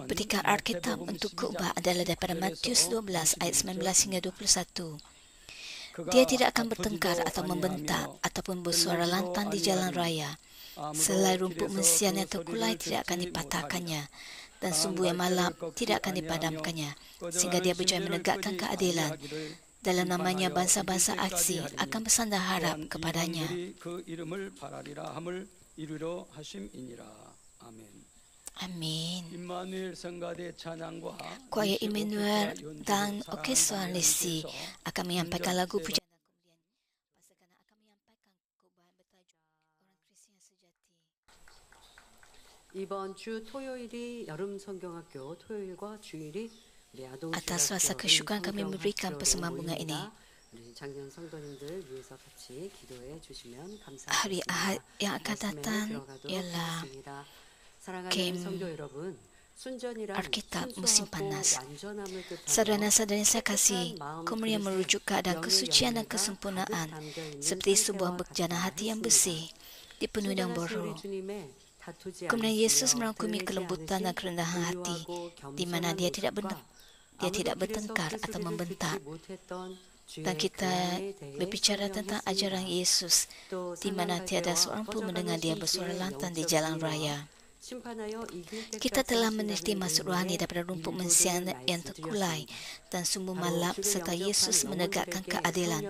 Petikan Alkitab untuk khotbah adalah daripada Matius 12 ayat 19 hingga 21. Dia tidak akan bertengkar atau membentak ataupun bersuara lantang di jalan raya. Selai rumput mesian yang terkulai tidak akan dipatahkannya, dan sumbu yang malap tidak akan dipadamkannya, sehingga dia berjaya menegakkan keadilan. Dalam namanya bangsa-bangsa asing akan bersandar harap kepadanya. Amin. Choir Immanuel dan Orkestra Lisi akan menyampaikan lagu pujian dan kemudian Pastor Kana akan menyampaikan khotbah bertajuk Orang Kristian Sejati. 이번 주 토요일이 여름 성경학교 토요일과 주일이 우리 Atas rasa 아동신학교 kesyukuran kami memberikan persembahan bunga ini. 우리 작년 성도님들 위해서 같이 기도해 주시면 Hari 감사하겠습니다. Ahad yang akan 말씀에 datang 들어가도록 ialah 하겠습니다. 사랑하는 kem 성도 여러분, 순전이란 Alkitab musim 순수하고 panas. 완전함을 뜻하며 Saudara dan saudari yang saya kasih, kemudian merujuk keadaan kesucian dan kesempurnaan, seperti sebuah bejana hati yang bersih, dipenuhi dengan roh. Kemudian Yesus merangkumi kelembutan dan kerendahan hati, di mana dia tidak bertengkar atau membentak. Dan kita berbicara tentang ajaran Yesus, di mana tiada seorang pun mendengar dia bersuara lantang di jalan raya. Kita telah meneliti maksud rohani daripada rumput mesian yang terkulai dan sumbu malap serta Yesus menegakkan keadilan.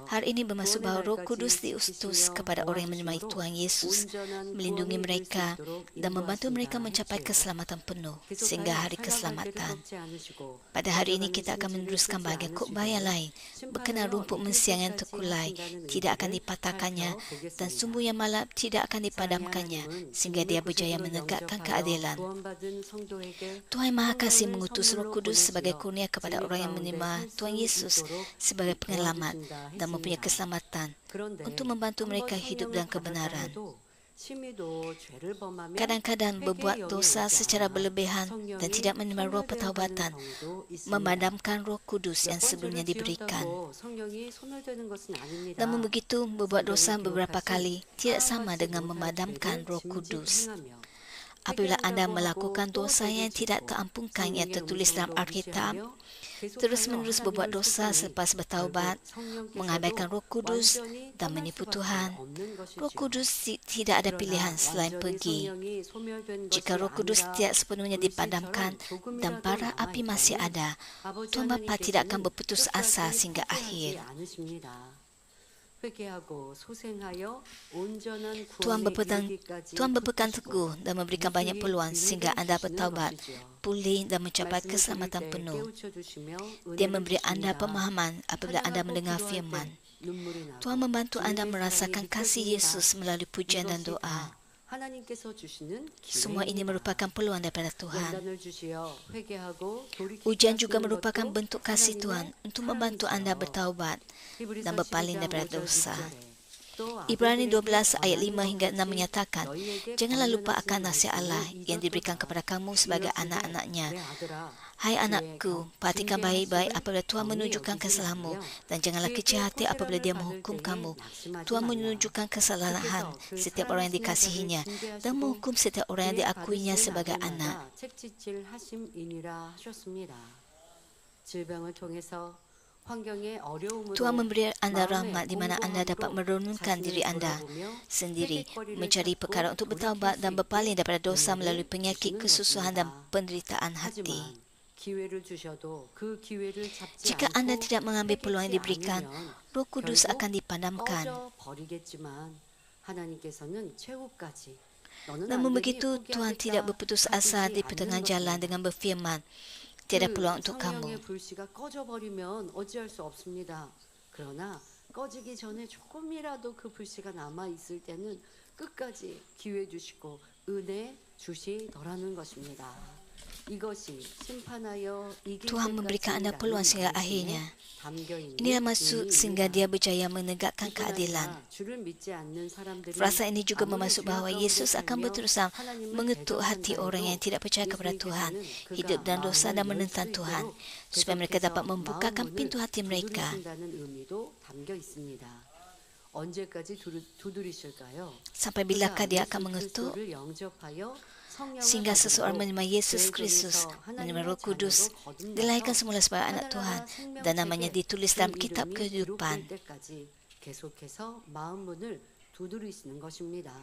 Hari ini bermaksud bahawa Roh Kudus diutus kepada orang yang menerima Tuhan Yesus, melindungi mereka dan membantu mereka mencapai keselamatan penuh sehingga hari keselamatan. Pada hari ini kita akan meneruskan bahagian khotbah yang lain berkenaan rumput mesian yang terkulai tidak akan dipatahkannya dan sumbu yang malap tidak akan dipadamkannya sehingga dia berjaya menegakkan keadilan. Tuhan Maha Kasih mengutus Roh Kudus sebagai kurnia kepada orang yang menerima Tuhan Yesus sebagai penyelamat dan mempunyai keselamatan untuk membantu mereka hidup dalam kebenaran. Kadang-kadang berbuat dosa secara berlebihan dan tidak menerima roh pertaubatan memadamkan Roh Kudus yang sebelumnya diberikan. Namun begitu, berbuat dosa beberapa kali tidak sama dengan memadamkan Roh Kudus. Apabila anda melakukan dosa yang tidak terampunkan yang tertulis dalam Alkitab, terus-menerus berbuat dosa selepas bertaubat, mengabaikan Roh Kudus dan menipu Tuhan, Roh Kudus tidak ada pilihan selain pergi. Jika Roh Kudus tidak sepenuhnya dipadamkan dan bara api masih ada, Tuhan Bapa tidak akan berputus asa sehingga akhir. Tuhan berpegang teguh dan memberikan banyak peluang sehingga anda bertaubat, pulih dan mencapai keselamatan penuh. Dia memberi anda pemahaman apabila anda mendengar firman. Tuhan membantu anda merasakan kasih Yesus melalui pujian dan doa. Semua ini merupakan peluang daripada Tuhan. Ujian juga merupakan bentuk kasih Tuhan untuk membantu anda bertaubat dan berpaling daripada dosa. Ibrani 12 ayat 5 hingga 6 menyatakan, janganlah lupa akan nasihat Allah yang diberikan kepada kamu sebagai anak-anaknya. Hai anakku, perhatikan baik-baik apabila Tuhan menunjukkan kesalahanmu dan janganlah kecil hati apabila dia menghukum kamu. Tuhan menunjukkan kesalahan setiap orang yang dikasihinya dan menghukum setiap orang yang diakuinya sebagai anak. Tuhan memberi anda rahmat di mana anda dapat merenungkan diri anda sendiri, mencari perkara untuk bertaubat dan berpaling daripada dosa melalui penyakit kesusahan dan penderitaan hati. Jika anda tidak mengambil peluang yang diberikan, Roh Kudus akan dipadamkan. Namun begitu, Tuhan tidak berputus asa di pertengahan jalan dengan berfirman, tiada peluang untuk kamu. 꺼지기 전에 조금이라도 그 불씨가 남아 있을 때는 끝까지 기회 주시고 은혜 주시더라는 것입니다. Tuhan memberikan anda peluang sehingga akhirnya. Inilah maksud sehingga dia berjaya menegakkan keadilan. Frasa ini juga bermaksud bahawa Yesus akan berterusan mengetuk hati orang yang tidak percaya kepada Tuhan, hidup dan dosa dan menentang Tuhan, supaya mereka dapat membukakan pintu hati mereka. 언제까지 두드리실까요? Sampai bilakah dia akan mengetuk? 그리스도를 영접하여 성령을 Sehingga seseorang 받으므로 menerima Yesus Kristus, menerima Roh Kudus, dilahirkan semula sebagai anak Tuhan, dan namanya ditulis dalam kitab kehidupan. 때까지 계속해서 마음 문을 두드리시는 것입니다.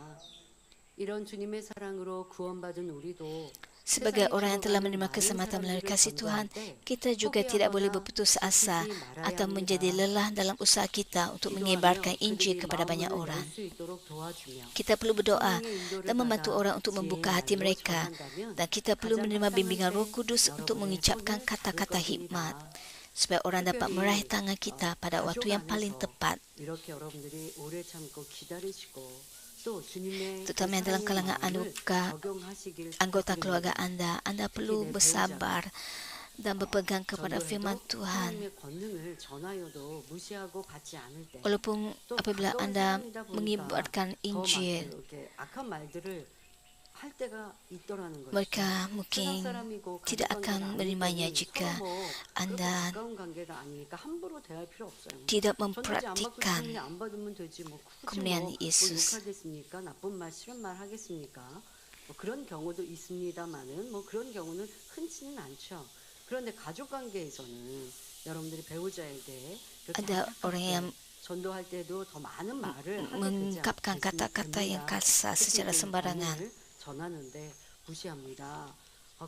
이런 주님의 사랑으로 구원받은 우리도 Sebagai orang yang telah menerima keselamatan melalui kasih Tuhan, kita juga tidak boleh berputus asa atau menjadi lelah dalam usaha kita untuk menyebarkan Injil kepada banyak orang. Kita perlu berdoa dan membantu orang untuk membuka hati mereka, dan kita perlu menerima bimbingan Roh Kudus untuk mengucapkan kata-kata hikmat, supaya orang dapat meraih tangan kita pada waktu yang paling tepat. 이렇게 여러분들이 오래 참고 기다리시고 Terutama dalam kalangan anggota keluarga Anda perlu bersabar dan berpegang kepada firman Tuhan. Walaupun apabila Anda mengibarkan Injil, mereka mungkin tidak akan menerimanya jika Anda tidak mempraktikkan kemuliaan Yesus. 그런 경우도 있습니다만은 그런 경우는 흔치는 않죠. 그런데 가족 관계에서는 여러분들이 배우자에게 ada orang yang 전도할 때도 더 많은 말을 mengungkapkan kata-kata yang kasar secara sembarangan. 전하는데 무시합니다.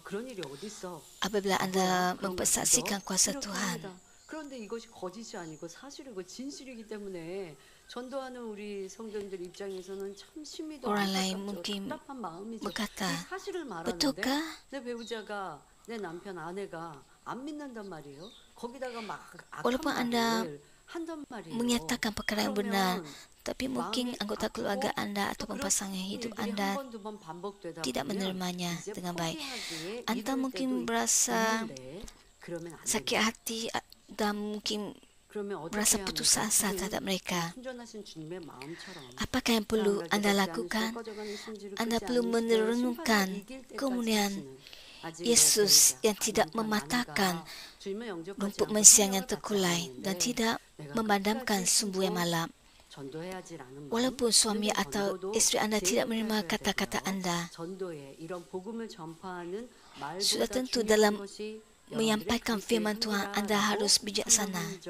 그런 일이 어디 있어? Apabila Anda mempersaksikan kuasa Tuhan, 그런데 이것이 거짓이 아니고 사실이고 진실이기 때문에 전도하는 우리 성도님들 입장에서는 참 심히도 orang lain mungkin 답답한 마음이죠. berkata, 사실을 말하는데 betulkah? 내 배우자가 내 남편 아내가 안 믿는단 말이에요. 거기다가 막 Walaupun Anda 한단 말이에요. menyatakan perkara yang benar, tapi mungkin anggota keluarga Anda atau pasangan hidup Anda tidak menerimanya dengan baik. Anda mungkin berasa sakit hati dan mungkin merasa putus asa terhadap mereka. Apakah yang perlu Anda lakukan? Anda perlu merenungkan kemuliaan Yesus yang tidak mematahkan rumput mesiang yang terkulai dan tidak memadamkan sumbu yang malam. Walaupun suami atau isteri Anda tidak menerima kata-kata Anda, sudah tentu dalam menyampaikan firman Tuhan Anda harus bijaksana.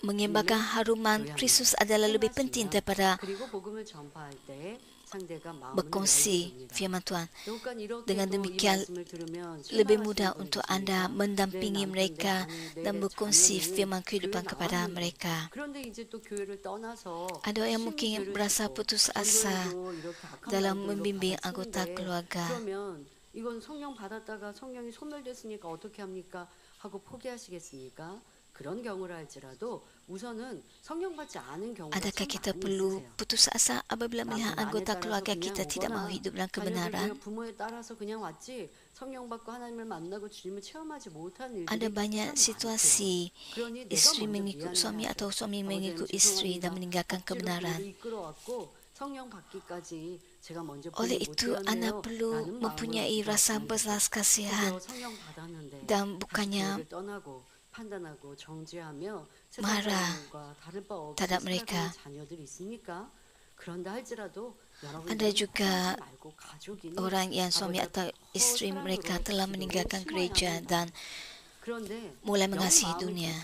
Menyebarkan haruman Kristus adalah lebih penting daripada berkongsi firman Tuhan. Dengan demikian, lebih mudah untuk Anda mendampingi mereka dan berkongsi firman kehidupan kepada mereka. Ada yang mungkin berasa putus asa dalam membimbing anggota keluarga. 이건 성령 받았다가 성령이 소멸됐으니까 어떻게 합니까? 하고 포기하시겠습니까? 그런 경우를 할지라도 우선은 성령 받지 않은 경우가 Adakah kita perlu putus asa apabila melihat anggota keluarga kita tidak mahu hidup dalam kebenaran? 부모에 따라서 그냥 왔지 성령 받고 하나님을 만나고 주님을 체험하지 못한 일들이 Ada banyak situasi isteri mengikut suami atau suami mengikut isteri dan meninggalkan kebenaran. Oleh itu, Anda perlu mempunyai rasa belas kasihan dan bukannya marah terhadap mereka. Ada juga orang yang suami atau isteri mereka telah meninggalkan gereja dan mulai mengasihi dunia.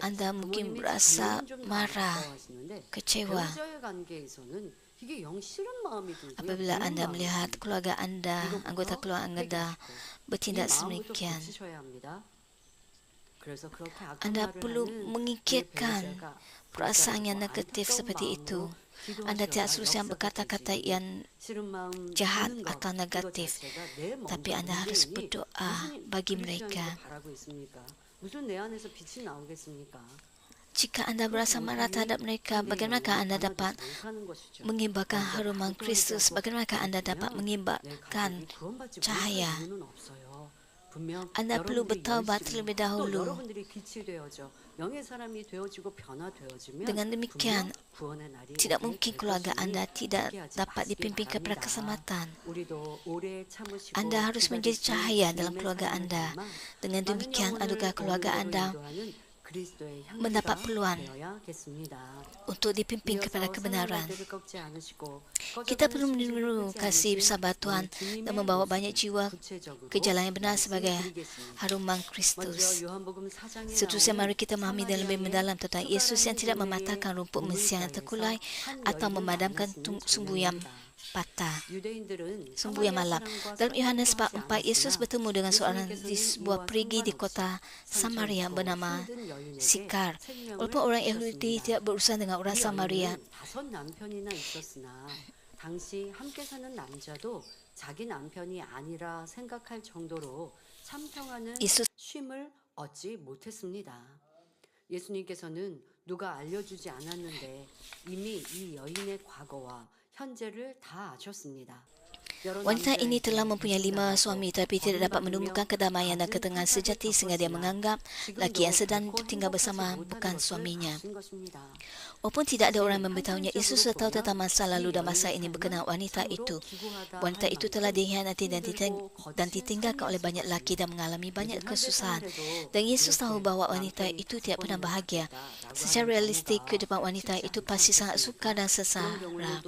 Anda mungkin berasa marah, kecewa apabila Anda melihat keluarga Anda, anggota keluarga Anda bertindak sedemikian. Anda perlu mengikirkan perasaan yang negatif seperti itu. Anda tidak seharusnya berkata-kata yang jahat atau negatif, tapi Anda harus berdoa bagi mereka. Jika Anda berasa marah terhadap mereka, bagaimanakah Anda dapat mengibarkan haruman Kristus? Bagaimanakah Anda dapat mengibarkan cahaya? 분명 Anda perlu 여러분들이 bertaubat 열심히 terlebih 또 dahulu. 여러분들이 빛이 되어져 명예 사람이 되어지고 변화되어지면 Dengan demikian, 분명 구원의 날이 tidak 오게 mungkin 될 keluarga 것이니 Anda tidak 포기하지 dapat 마시기 dipimpin kepada 바랍니다. keselamatan. 우리도 오래 참으시고 Anda harus menjadi 기다리신 cahaya dalam 주님의 keluarga 사랑을 Anda. 닮아 Dengan 많은 demikian, 영혼을 anugerah keluarga 어른으로 Anda 인도하는 그리스도의 mendapat 향기가 peluang 되어야겠습니다. untuk dipimpin 이어서 kepada 상한 kebenaran. 갈대를 꺾지 않으시고 Kita 꺼져가는 perlu 심지를 meniru 끄지 kasih 않으신 sahabat 우리 Tuhan 주님의 dan membawa 모습을 banyak jiwa 구체적으로 ke jalan yang benar sebagai 말씀드리겠습니다. haruman 먼저 Kristus. 요한복음 4장에 Seterusnya mari 나오는 kita memahami dan lebih mendalam tentang Yesus yang tidak 숟가락의 mematahkan rumput mesiang yang terkulai 한 atau 여인을 memadamkan 만났으니 sumbu yang 장면입니다. patah. 유대인들은 Sumbu yang malam. Dalam Yohanes bab 4, Yesus bertemu dengan seorang di sebuah perigi di kota Samaria bernama Sikar. Walaupun orang Yahudi tidak berurusan dengan orang Samaria, 다섯 남편이나 있었으나 당시 함께 사는 남자도 자기 남편이 아니라 생각할 정도로 참평하는 Yesus 쉼을 얻지 못했습니다. 예수님께서는 누가 알려주지 않았는데 이미 이 여인의 과거와 현재를 다 아셨습니다. Wanita ini telah mempunyai 5 suami tapi tidak dapat menemukan kedamaian dan ketenangan sejati sehingga dia menganggap laki yang sedang tinggal bersama bukan suaminya. Walaupun tidak ada orang memberitahunya, Yesus sudah tahu tentang masa lalu dan masa ini berkenaan wanita itu. Wanita itu telah dikhianati dan ditinggalkan oleh banyak lelaki dan mengalami banyak kesusahan. Dan Yesus tahu bahawa wanita itu tidak pernah bahagia. Secara realistik, kehidupan wanita itu pasti sangat sukar dan sengsara.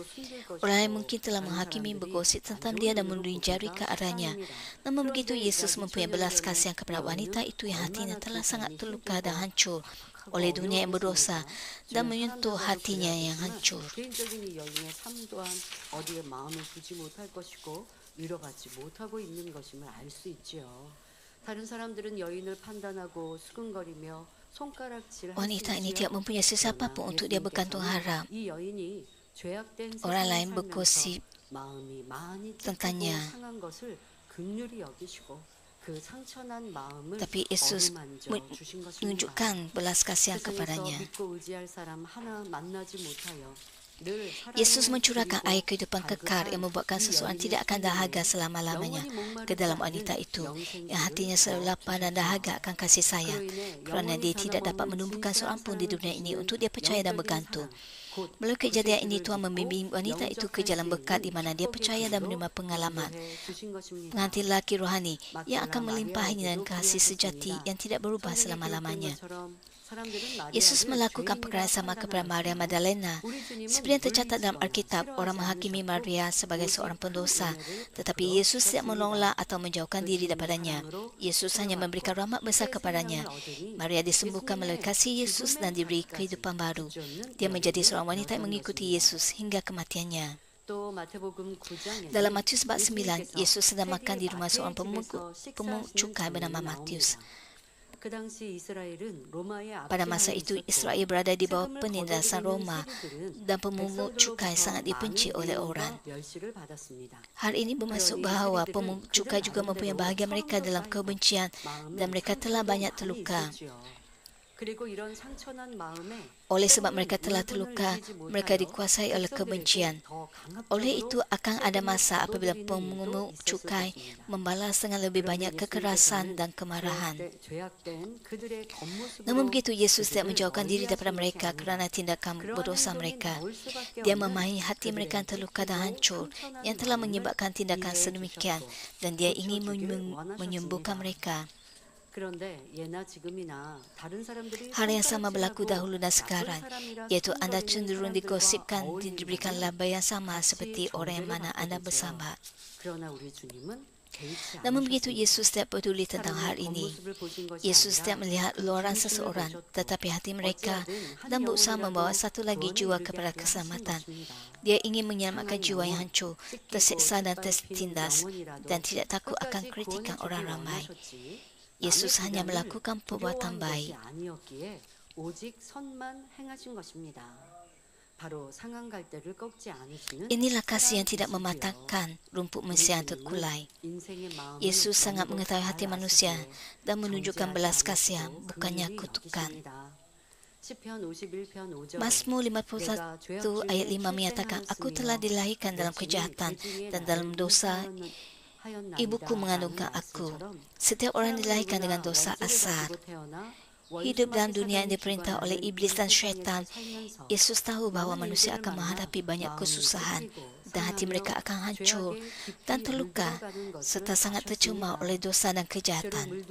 Orang lain mungkin telah menghakimi, bergosip tentang dia dan menunjuk jari ke arahnya. Namun begitu, Yesus mempunyai belas kasihan kepada wanita itu yang hatinya telah sangat terluka dan hancur oleh dunia yang berdosa dan menyentuh hatinya yang hancur. 개인적인 이 여인의 삶 또한 어디에 마음을 두지 못할 것이고 위로받지 못하고 있는 것임을 알 수 있지요. 다른 사람들은 여인을 판단하고 수근거리며 손가락질 Wanita ini tidak mempunyai sesiapa pun untuk dia bergantung harap. 이 여인이 죄악된 Orang 세상에 lain 살면서 bergosip 마음이 많이 tentangnya. 찢기고 상한 것을 긍휼히 여기시고 그 상처난 마음을 Tapi Yesus 어루만져 주신 것입니다. menunjukkan belas kasihan 세상에서 kepadanya. 믿고 의지할 사람 하나 만나지 못하여 늘 Yesus 사랑을 mencurahkan 드리고 air kehidupan kekal yang membuatkan 이 seseorang 여인의 tidak akan dahaga 생명에 selama-lamanya 영원히 목마르지 ke dalam 않은 wanita itu, 영생기를 yang hatinya selalu lapar dan dahaga akan kasih sayang, 그로 인해 kerana 영원히 dia tidak dapat 변함없는 menumbuhkan 진실한 seorang pun di 사랑을 dunia ini 주시는 untuk dia percaya dan 영적인 bergantung. 사랑, 곧 Melalui kejadian ini, 구세주를 Tuhan 믿고 membimbing wanita itu ke jalan berkat di mana dia percaya dan menerima pengalaman 인도해 주신 것입니다. pengantin lelaki rohani yang akan 막달라 melimpahinya dan 마리아에게도 kasih sejati 그리하셨습니다. yang tidak berubah 성경에 기록된 selama-lamanya. 것처럼 사람들은 Yesus 마리아를 melakukan 죄인이라 perkara yang sama kepada Maria 판단하였으나 Magdalena. 우리 주님은 Seperti yang tercatat dalam 물리치거나 Alkitab, orang 싫어하지 menghakimi 않으셨고 Maria sebagai 오직 seorang 큰 pendosa. 은혜를 Tetapi 베풀어 Yesus tidak 주셨습니다. menolak atau menjauhkan 그 diri 주님의 daripadanya. 사랑으로 Yesus hanya memberikan rahmat besar 새 kepadanya. 생명을 얻으니 Maria disembuhkan melalui kasih Yesus dan diberi kehidupan baru. Dia menjadi seorang wanita yang mengikuti Yesus hingga kematiannya. 또 마태복음 9장에는 Dalam Matius bab 9, 예수님께서 Yesus sedang makan di rumah seorang 집에서 pemungut cukai bernama Matius. 그 당시 이스라엘은 로마의 Pada masa itu, Israel berada di bawah 세금을 penindasan 거둬들이는 Roma 세리들은 dan pemungut cukai sangat dibenci 많은 oleh 미움과 orang. 멸시를 받았습니다. Hal ini bermaksud bahawa pemungut cukai juga mempunyai bahagian mereka dalam kebencian dan mereka telah banyak terluka. 그리고 이런 상처난 마음에 Oleh sebab mereka telah terluka, mereka dikuasai oleh kebencian. Oleh itu akan ada masa apabila pemungut cukai membalas dengan lebih banyak kekerasan dan kemarahan. Namun begitu, Yesus tidak menjauhkan diri daripada mereka kerana tindakan berdosa mereka. Dia memahami hati mereka yang terluka dan hancur yang telah menyebabkan tindakan sedemikian dan dia ingin menyembuhkan mereka. Hal yang sama berlaku dahulu dan sekarang, iaitu anda cenderung digosipkan dan diberikan laba yang sama seperti orang yang mana anda bersama. Namun begitu, Yesus tidak peduli tentang hal ini. Yesus tidak melihat luaran seseorang, tetapi hati mereka dan berusaha membawa satu lagi jiwa kepada keselamatan. Dia ingin menyelamatkan jiwa yang hancur, tersiksa dan tertindas dan tidak takut akan kritikan orang ramai. Yesus hanya melakukan perbuatan baik. Inilah kasih yang tidak mematahkan rumput mesiang terkulai. Yesus sangat mengetahui hati manusia dan menunjukkan belas kasihan, bukannya kutukan. Mazmur 51 ayat 5 menyatakan, Aku telah dilahirkan dalam kejahatan dan dalam dosa Ibuku mengandungkan aku. Setiap orang dilahirkan dengan dosa asal. Hidup dalam dunia yang diperintah oleh iblis dan syaitan, Yesus tahu bahwa manusia akan menghadapi banyak kesusahan dan hati mereka akan hancur dan terluka serta sangat tercemar oleh dosa dan kejahatan.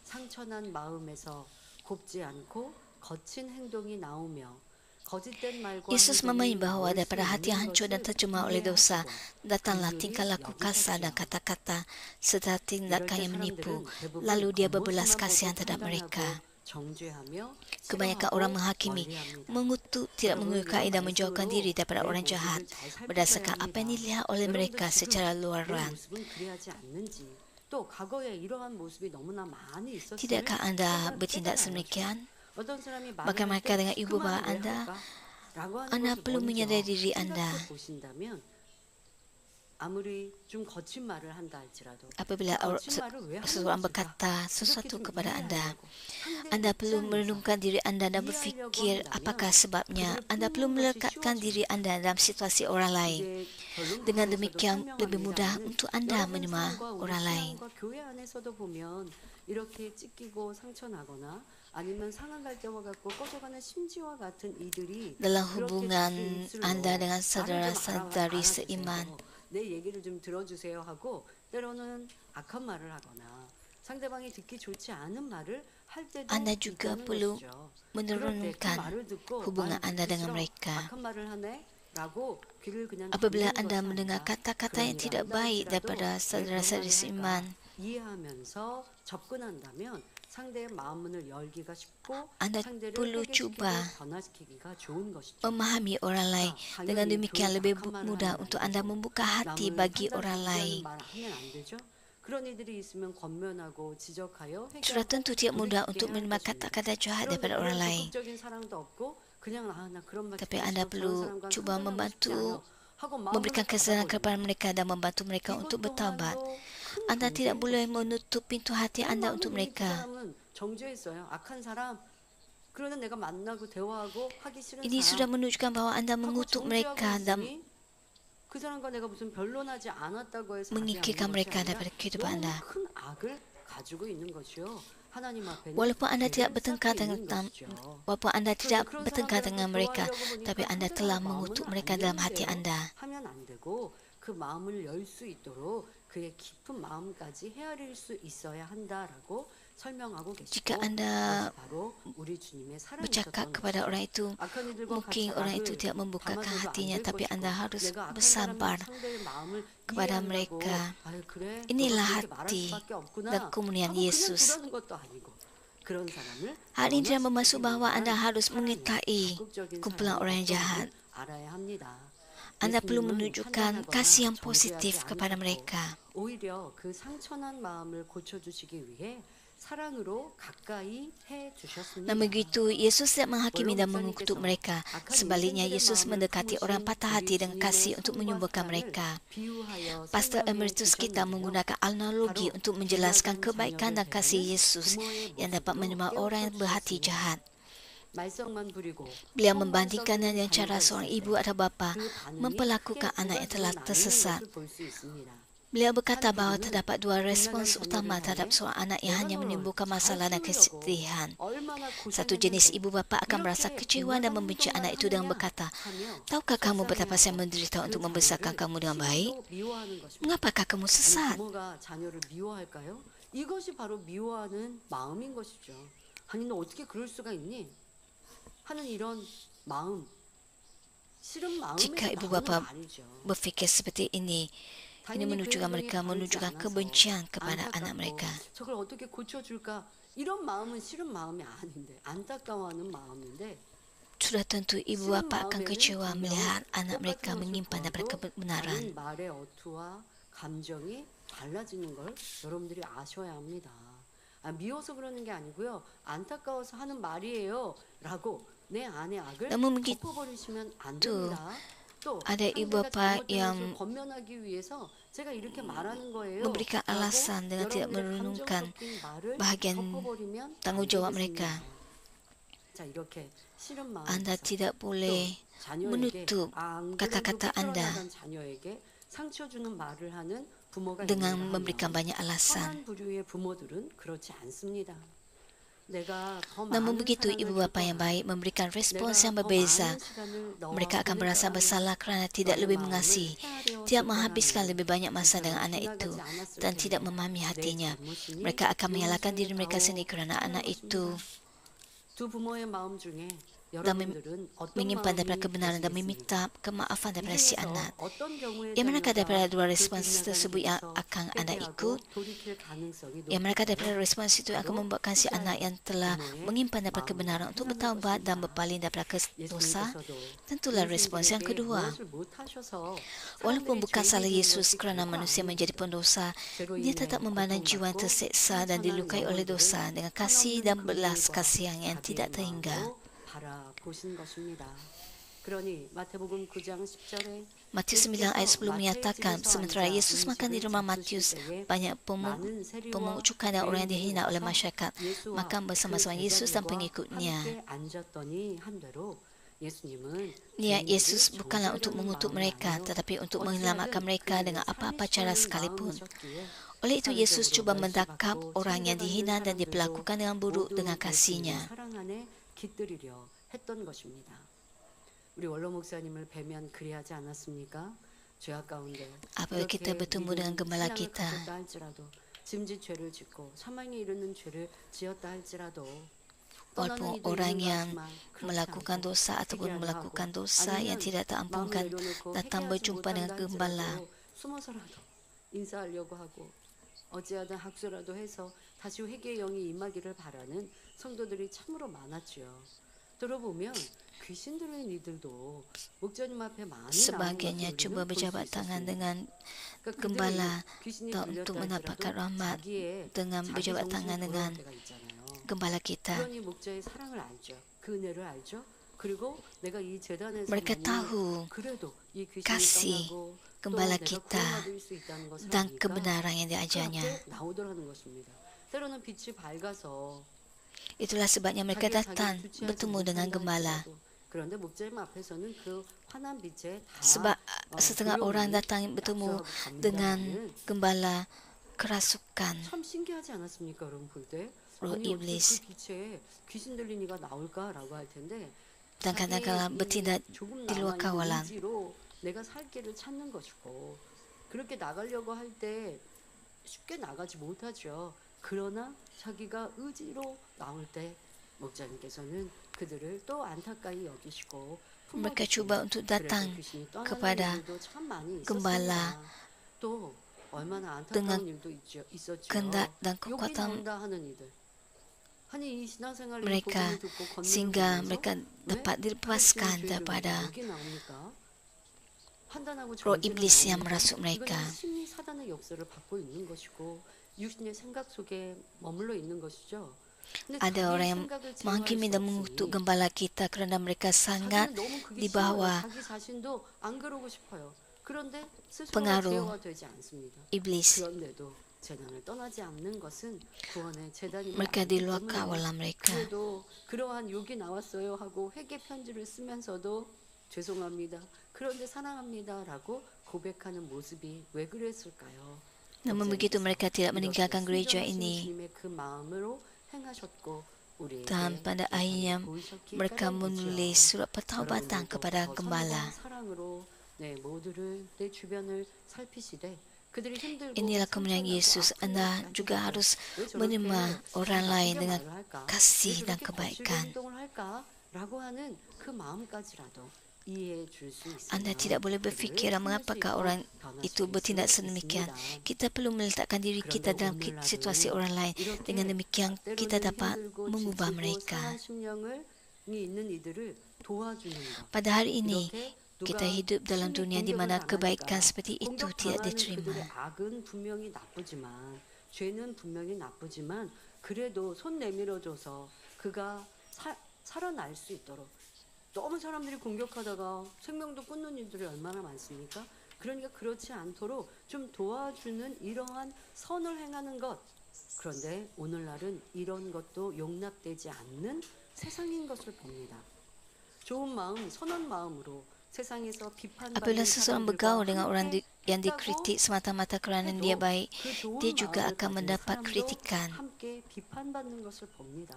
상처난 마음에서 곱지 않고 거친 행동이 나오며 거짓된 말과 Yesus memahami 행동이 bahwa 나올 수 daripada hati yang 있는 hancur dan 것을 tercemar oleh dosa, 이해하시고 datanglah 긍휼히 tingkah laku kasar dan 여기셨지요. kata-kata serta 이럴 tindakan 때 yang menipu, 사람들은 대부분 lalu dia berbelas 겉모습만 kasihan 보고 terhadap mereka. 판단하고 정죄하며 Kebanyakan orang 싫어하고 menghakimi, 멀리합니다. mengutuk, tidak 여러분, menyukai 이런 dan menjauhkan diri 말씀으로 daripada 내 orang jahat 모습을 잘 살펴봐야 berdasarkan apa yang 합니다. dilihat oleh 여러분도 mereka 지금 secara 내 luaran. 모습은 그래야지 않는지 또 과거에 이러한 모습이 너무나 많이 있었음을 Tidakkah anda bertindak 깨달아야죠. sedemikian? 어떤 사람이 Bahkan 말을 할 mereka 때 dengan 그 ibu bapa 말을 왜 anda, 할까? 라고 하는 anda 것을 perlu 먼저 menyadari diri anda. 생각해 보신다면 아무리 좀 거친 말을 한다 할지라도 Apabila 그 거친 말을 왜 하는 seseorang 것일까? berkata 이렇게 sesuatu 좀 kepada anda, 이해하려고 상대의 anda perlu 입장에서 merenungkan diri anda dan 이해하려고 berfikir 한다면 apakah sebabnya. 그들을 Anda perlu 품는 것이 melekatkan diri 쉬워집니다. anda dalam situasi orang lain. 이제 Dengan 결론부에서도 demikian lebih mudah 설명합니다마는 untuk anda 여러분 menerima 삶과 우리 orang lain. 신앙과 교회 안에서도 보면 이렇게 찢기고 상처나거나 아니면 상한 갈대와 같고 꺼져가는 심지와 같은 이들이 Dalam 그렇게 hubungan 될수록 anda dengan 나를 좀 saudara-saudari 알아주세요. seiman, 내 얘기를 좀 들어주세요 하고 때로는 악한 말을 하거나 상대방이 듣기 좋지 않은 말을 할 때도 anda juga 있다는 perlu 것이죠. 그럴 때 그 menurunkan 말을 듣고 hubungan 말 anda 듣기 dengan 싫어. mereka. 악한 말을 하네 라고 귀를 그냥 Apabila 닫는 anda 것이 mendengar 아니라 kata-kata yang 그런 tidak 일을 baik 한다 daripada 할지라도 왜 그런 saudara-saudari 말을 seiman, 할까 이해하면서 접근한다면 상대의 마음문을 열기가 쉽고 anda 상대를 perlu 회개시키고 cuba 변화시키기가 좋은 것이죠. memahami orang lain. Dengan demikian lebih mudah untuk anda membuka hati bagi orang lain. 그런 이들이 있으면 권면하고 지적하여 Sudah tentu tidak mudah untuk menerima kata-kata jahat daripada orang lain. 적극적인 사랑도 없고 그냥 나 그런 말 Tapi 듣기 anda 싫어. perlu 그런 사람과 cuba 상관하고 싶지 membantu, 않아. 하고 마음을 memberikan kesenangan 닫아버립니다. kepada mereka dan membantu mereka 이것 untuk bertaubat. 또한도 큰 Anda tidak 경계인 boleh 것이죠. menutup pintu hati 내 anda 마음은 untuk 이미 그 mereka. 사람은 정죄했어요. 악한 사람. 그러는 내가 만나고 대화하고 하기 싫은 Ini sudah 사람. menunjukkan bahawa anda 하고 mengutuk 정죄하고 mereka dan 있으니 그 사람과 내가 무슨 변론하지 않았다고 해서 mengikirkan 하지 mereka 않는 것이 daripada 아니라 kehidupan 너무 anda. 큰 악을 가지고 있는 것이요. 하나님 앞에는 Walaupun anda tidak 죄를 bertengkar 쌓고 있는 dengan 것이죠. walaupun anda tidak 그런 bertengkar 사람들을 dengan mereka, 교화하려고 보니까 tapi anda 상대방 telah 마음은 mengutuk 안 mereka dalam hati 되는데요. anda. 하면 안 되고 그 마음을 열 수 있도록 그의 깊은 마음까지 헤아릴 수 있어야 한다라고 설명하고 계시고 Jika anda 그것이 바로 우리 주님의 사랑이셨던 bercakap kepada 것이죠. orang itu, 악한 이들과 mungkin 같이 orang itu 악을 tidak membukakan 담아줘도 안 hatinya, 될 tapi 것이고 anda harus 내가 악한 bersabar 사람이 상대의 마음을 kepada 이해한다고 mereka. 아유 그래 Inilah 너가 그렇게 말할 hati 수밖에 없구나 dan kemuliaan 하고 그냥 Yesus. 두라는 것도 아니고 그런 사람을 Hal ini tidak bermaksud 변화시키기 bahawa anda 위한 harus 사랑의 mengikai 적극적인 kumpulan 사랑이 orang yang 어떤 jahat. 줄 알아야 합니다. Anda perlu 예수님은 menunjukkan 판단하거나 kasih yang 정죄하지 positif kepada 않으셨고 mereka. 오히려 그 상처난 마음을 고쳐주시기 위해 사랑으로 가까이 해 주셨습니다. Dan begitu, Yesus tidak menghakimi dan mengutuk mereka. Sebaliknya, Yesus mendekati orang patah hati dengan kasih untuk menyembuhkan mereka. Pastor Emeritus kita menggunakan analogi untuk menjelaskan kebaikan dan kasih Yesus yang dapat menerima orang yang berhati jahat. 말썽만 부리고 Beliau membandingkannya dengan cara seorang ibu atau bapa 그 반응이 memperlakukan 크게 anak yang 두 telah 가지로 나뉘는 tersesat. 것을 볼 수 있습니다. Beliau berkata bahawa terdapat dua respons utama terhadap seorang anak yang hanya menimbulkan masalah dan kesedihan. Satu jenis ibu bapa akan merasa kecewa dan membenci anak itu dengan berkata, "Tahukah kamu betapa saya menderita untuk membesarkan kamu dengan baik? Mengapakah kamu sesat?" 부모가 자녀를 미워할까요? 이것이 바로 미워하는 마음인 것이죠. 아니 너 어떻게 그럴 수가 있니? 하는 이런 마음, 싫은 Jika 마음에서 ibu 나오는 bapa 말이죠. berfikir seperti ini menunjukkan mereka menunjukkan kebencian kepada anak mereka. 저걸 어떻게 고쳐줄까? 이런 마음은 싫은 마음이 아닌데 안타까워하는 마음인데 Sudah tentu ibu bapa akan kecewa melihat anak mereka menyimpan daripada kebenaran. 다른 말의 어투와 감정이 달라지는 걸 여러분들이 아셔야 합니다. 미워서 그러는 게 아니고요. 안타까워서 하는 말이에요. 라고 내 안의 악을 Namun begitu, 덮어버리시면 안 됩니다. 또 ada ibu bapa 상대가 yang 잘못된 것을 권면하기 위해서 제가 이렇게 말하는 거예요. memberikan 라고 alasan dengan tidak 여러분들의 merenungkan 감정 섞인 말을 bahagian 덮어버리면 안 tanggungjawab 되겠습니다. mereka. 자, 이렇게 싫은 Anda 마음에서 tidak boleh 자녀에게 menutup 안 그래도 kata-kata anda. 삐뚤어나간 자녀에게 상처 주는 말을 하는 부모가 dengan 있는가 memberikan 하면 banyak alasan. 선한 부류의 부모들은 그렇지 않습니다. 내가 더 Namun 많은 begitu, 사랑을 ibu 줄 bapa yang 거야. baik memberikan respons 내가 yang 더 berbeza. 많은 시간을 너와 Mereka akan 보낼 merasa 거야 bersalah 하면서 kerana tidak 너의 lebih 마음을 mengasihi, 헤아려 tidak 줄 menghabiskan 거라면 lebih banyak 그 masa dengan 사랑은 anak itu, 지나가지 않았을 dan tidak 텐데 memahami 내 hatinya. 잘못이니 Mereka akan menyalahkan diri mereka 용서해다오 sendiri kerana 하는 anak itu 것입니다. 두 부모의 마음 중에 dan 여러분들은 어떤 menyimpan daripada 마음이 kebenaran dan 가지겠습니까? meminta kemaafan 이 daripada si 중에서 anak. 어떤 경우의 Yang manakah daripada 자녀가 dua 그 respons 빗나간 tersebut yang 길에서 akan anak ikut? 회개하고 돌이킬 가능성이 Yang manakah daripada 높을까요? respons itu yang akan 바로 membuatkan si anak yang telah 부모의 menyimpan daripada 마음과 kebenaran untuk 행함일 bertaubat dan 것입니다. berpaling daripada dosa? 예수님께서도 Tentulah respons yang 인생들에게 kedua. 무엇을 못하셔서 Walaupun 사람들이 bukan 죄인이 salah 되는 Yesus 것이 kerana 결코 manusia menjadi 아니었죠. pendosa, 죄로 dia 인해 tetap memandang jiwa yang 고통받고 terseksa dan 상처난 dilukai oleh dosa 영혼들을 dengan kasih dan 한없는 belas 긍휼과 kasihan yang tidak 자비의 terhingga. 마음으로 바라보신 것입니다. 그러니 마태복음 9장 10절에 Matius 9 ayat 10 menyatakan, sementara Yesus makan di rumah Matius, banyak pemungut cukai dan orang yang dihina oleh masyarakat makan bersama-sama Yesus dan pengikutnya. Niat Yesus bukanlah untuk mengutuk mereka, tetapi untuk menyelamatkan mereka dengan apa-apa cara sekalipun. Oleh itu, Yesus cuba mendakap orang yang dihina dan diperlakukan dengan buruk dengan kasihnya. 우리 원로 목사님을 뵈면 그리하지 않았습니까? 죄악 가운데 Apabila kita bertemu dengan gembala 신앙을 kita, 가졌다 할지라도 짐짓 죄를 짓고 사망에 이르는 죄를 지었다 할지라도 walaupun orang yang melakukan dosa ataupun melakukan dosa yang tidak terampunkan datang berjumpa dengan gembala, 숨어서라도 인사하려고 하고 어찌하든 학수라도 해서 다시 회개의 영이 임하기를 바라는 성도들이 참으로 많았지요. 들어보면 귀신 들린 이들도 목자님 앞에 많이 sebagiannya cuba berjabat tangan dengan gembala untuk mendapatkan rahmat dengan berjabat tangan dengan gembala kita. 그러니 목자의 사랑을 알죠. 그 은혜를 알죠. 그리고 내가 이 재단에서 Mereka tahu 그래도 이 귀신이 kasih 떠나고 gembala 또 내가 kita 구원받을 수 있다는 것을 dan 아니까 kebenaran yang diajarnya. 그렇게 나오더라는 것입니다. 때로는 빛이 밝아서 Itulah sebabnya mereka datang bertemu dengan gembala. 그런데 목자님 앞에서는 그 환한 빛에 다 Sebab setengah orang datang bertemu dengan gembala kerasukan 참 신기하지 않았습니까, 여러분 볼 때? roh 아니 어떻게 iblis, 그 빛에 귀신 들린 이가 나올까라고 할 텐데 dan kadang-kadang bertindak 조금 di luar 남아있는 kawalan. 의지로 내가 살 길을 찾는 것이고 그렇게 나가려고 할 때 쉽게 나가지 못하죠. 그러나 자기가 의지로 나올 때 목자님께서는 그들을 또 안타까이 여기시고 Mereka cuba untuk datang kepada gembala 또 얼마나 dengan 안타까운 일도 있었죠. kehendak dan 여기 kekuatan 나온다 하는 이들. 아니 이 신앙생활 mereka sehingga mereka dapat dilepaskan daripada roh iblis yang merasuk mereka. 심리 사단의 역사를 받고 있는 것이고 육신의 생각 속에 머물러 있는 것이죠. Ada orang yang menghakimi dan mengutuk gembala kita kerana mereka sangat di bawah pengaruh iblis. Mereka di luar kawalan mereka. 그러한 욕이 나왔어요 하고 회개 편지를 쓰면서도 죄송합니다. 그런데 사랑합니다라고 고백하는 모습이 왜 그랬을까요? Namun begitu mereka tidak meninggalkan gereja ini. Dan pada akhirnya mereka menulis surat pertaubatan kepada gembala. Inilah kemuliaan Yesus. Anda juga harus menerima orang lain dengan kasih dan kebaikan. Anda tidak boleh berfikir mengapakah orang itu bertindak sedemikian. Kita perlu meletakkan diri kita dalam situasi orang lain. Dengan demikian kita dapat mengubah mereka. Pada hari ini, kita hidup dalam dunia di mana kebaikan seperti itu tidak diterima. 죄는 분명히 나쁘지만 그래도 손 내밀어줘서 그가 살아날 수 있도록 너무 사람들이 공격하다가 생명도 끊는 일들이 얼마나 많습니까? 그러니까 그렇지 않도록 좀 도와주는 이러한 선을 행하는 것. 그런데 오늘날은 이런 것도 용납되지 않는 세상인 것을 봅니다. 좋은 마음, 선한 마음으로 세상에서 Apabila 비판받는 seseorang 사람들과 bergaul dengan orang 함께 yang 있다고 dikritik semata-mata kerana dia 해도 baik, 그 좋은 dia juga 마음을 akan 가진 mendapat 사람도 kritikan. 함께 비판받는 것을 봅니다.